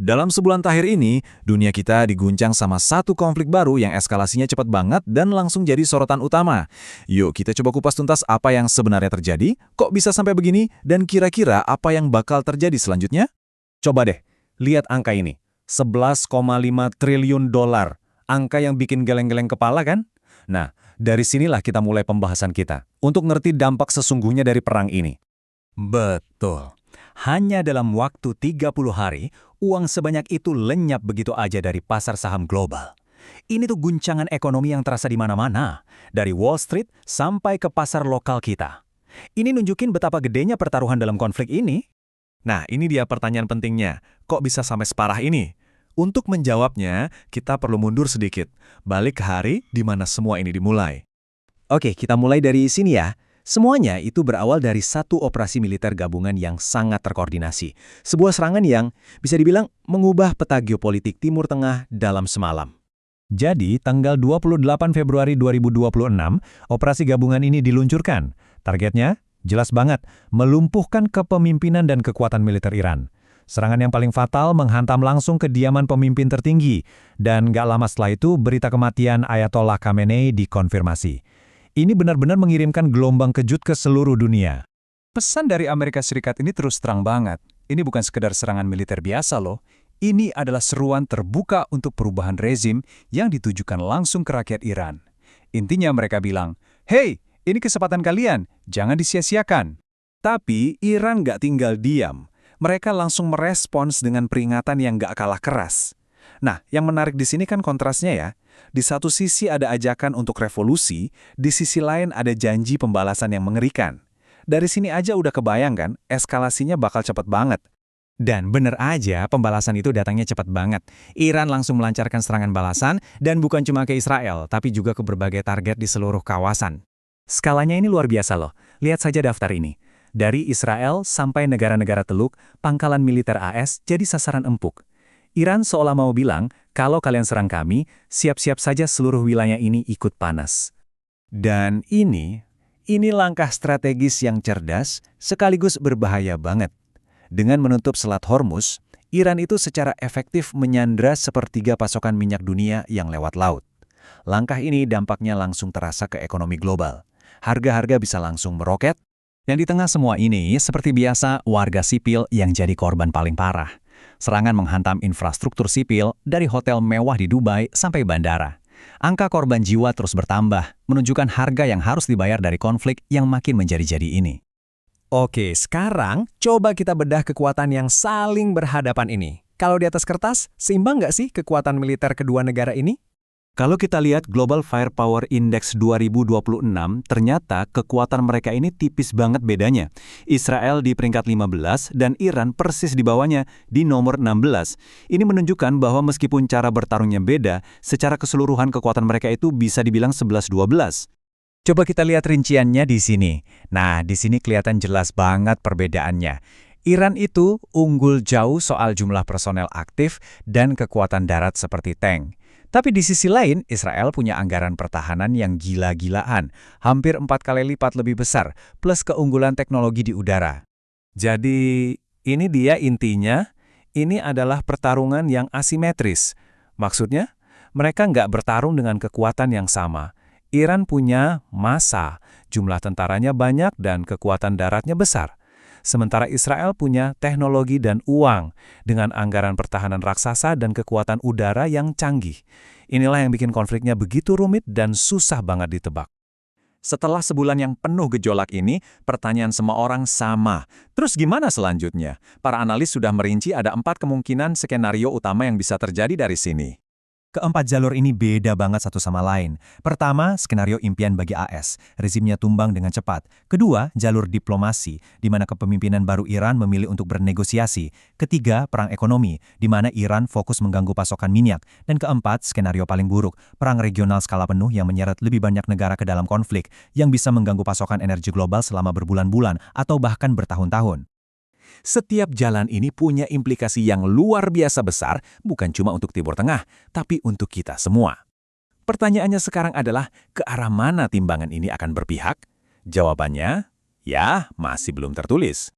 Dalam sebulan terakhir ini, dunia kita diguncang sama satu konflik baru yang eskalasinya cepat banget dan langsung jadi sorotan utama. Yuk kita coba kupas tuntas apa yang sebenarnya terjadi, kok bisa sampai begini, dan kira-kira apa yang bakal terjadi selanjutnya? Coba deh, lihat angka ini. 11,5 triliun dolar. Angka yang bikin geleng-geleng kepala kan? Nah, dari sinilah kita mulai pembahasan kita. Untuk ngerti dampak sesungguhnya dari perang ini. Betul. Hanya dalam waktu 30 hari, uang sebanyak itu lenyap begitu aja dari pasar saham global. Ini tuh guncangan ekonomi yang terasa di mana-mana, dari Wall Street sampai ke pasar lokal kita. Ini nunjukin betapa gedenya pertaruhan dalam konflik ini. Nah, ini dia pertanyaan pentingnya. Kok bisa sampai separah ini? Untuk menjawabnya, kita perlu mundur sedikit. Balik ke hari di mana semua ini dimulai. Oke, kita mulai dari sini ya. Semuanya itu berawal dari satu operasi militer gabungan yang sangat terkoordinasi. Sebuah serangan yang bisa dibilang mengubah peta geopolitik Timur Tengah dalam semalam. Jadi, tanggal 28 Februari 2026, operasi gabungan ini diluncurkan. Targetnya jelas banget, melumpuhkan kepemimpinan dan kekuatan militer Iran. Serangan yang paling fatal menghantam langsung kediaman pemimpin tertinggi, dan gak lama setelah itu berita kematian Ayatollah Khamenei dikonfirmasi. Ini benar-benar mengirimkan gelombang kejut ke seluruh dunia. Pesan dari Amerika Serikat ini terus terang banget. Ini bukan sekedar serangan militer biasa loh. Ini adalah seruan terbuka untuk perubahan rezim yang ditujukan langsung ke rakyat Iran. Intinya mereka bilang, "Hey, ini kesempatan kalian, jangan disia-siakan." Tapi Iran nggak tinggal diam. Mereka langsung merespons dengan peringatan yang nggak kalah keras. Nah, yang menarik di sini kan kontrasnya ya. Di satu sisi ada ajakan untuk revolusi, di sisi lain ada janji pembalasan yang mengerikan. Dari sini aja udah kebayang kan, eskalasinya bakal cepat banget. Dan bener aja, pembalasan itu datangnya cepat banget. Iran langsung melancarkan serangan balasan, dan bukan cuma ke Israel, tapi juga ke berbagai target di seluruh kawasan. Skalanya ini luar biasa loh. Lihat saja daftar ini. Dari Israel sampai negara-negara Teluk, pangkalan militer AS jadi sasaran empuk. Iran seolah mau bilang, kalau kalian serang kami, siap-siap saja seluruh wilayah ini ikut panas. Dan ini langkah strategis yang cerdas, sekaligus berbahaya banget. Dengan menutup Selat Hormuz, Iran itu secara efektif menyandra sepertiga pasokan minyak dunia yang lewat laut. Langkah ini dampaknya langsung terasa ke ekonomi global. Harga-harga bisa langsung meroket. Dan di tengah semua ini, seperti biasa, warga sipil yang jadi korban paling parah. Serangan menghantam infrastruktur sipil dari hotel mewah di Dubai sampai bandara. Angka korban jiwa terus bertambah, menunjukkan harga yang harus dibayar dari konflik yang makin menjadi-jadi ini. Oke, sekarang coba kita bedah kekuatan yang saling berhadapan ini. Kalau di atas kertas, seimbang nggak sih kekuatan militer kedua negara ini? Kalau kita lihat Global Firepower Index 2026, ternyata kekuatan mereka ini tipis banget bedanya. Israel di peringkat 15 dan Iran persis di bawahnya di nomor 16. Ini menunjukkan bahwa meskipun cara bertarungnya beda, secara keseluruhan kekuatan mereka itu bisa dibilang 11-12. Coba kita lihat rinciannya di sini. Nah, di sini kelihatan jelas banget perbedaannya. Iran itu unggul jauh soal jumlah personel aktif dan kekuatan darat seperti tank. Tapi di sisi lain, Israel punya anggaran pertahanan yang gila-gilaan, hampir 4 kali lipat lebih besar, plus keunggulan teknologi di udara. Jadi, ini dia intinya, ini adalah pertarungan yang asimetris. Maksudnya, mereka nggak bertarung dengan kekuatan yang sama. Iran punya massa, jumlah tentaranya banyak dan kekuatan daratnya besar. Sementara Israel punya teknologi dan uang, dengan anggaran pertahanan raksasa dan kekuatan udara yang canggih. Inilah yang bikin konfliknya begitu rumit dan susah banget ditebak. Setelah sebulan yang penuh gejolak ini, pertanyaan semua orang sama. Terus gimana selanjutnya? Para analis sudah merinci ada 4 kemungkinan skenario utama yang bisa terjadi dari sini. Keempat jalur ini beda banget satu sama lain. Pertama, skenario impian bagi AS, rezimnya tumbang dengan cepat. Kedua, jalur diplomasi, di mana kepemimpinan baru Iran memilih untuk bernegosiasi. Ketiga, perang ekonomi, di mana Iran fokus mengganggu pasokan minyak. Dan keempat, skenario paling buruk, perang regional skala penuh yang menyeret lebih banyak negara ke dalam konflik, yang bisa mengganggu pasokan energi global selama berbulan-bulan atau bahkan bertahun-tahun. Setiap jalan ini punya implikasi yang luar biasa besar, bukan cuma untuk Timur Tengah, tapi untuk kita semua. Pertanyaannya sekarang adalah, ke arah mana timbangan ini akan berpihak? Jawabannya, ya masih belum tertulis.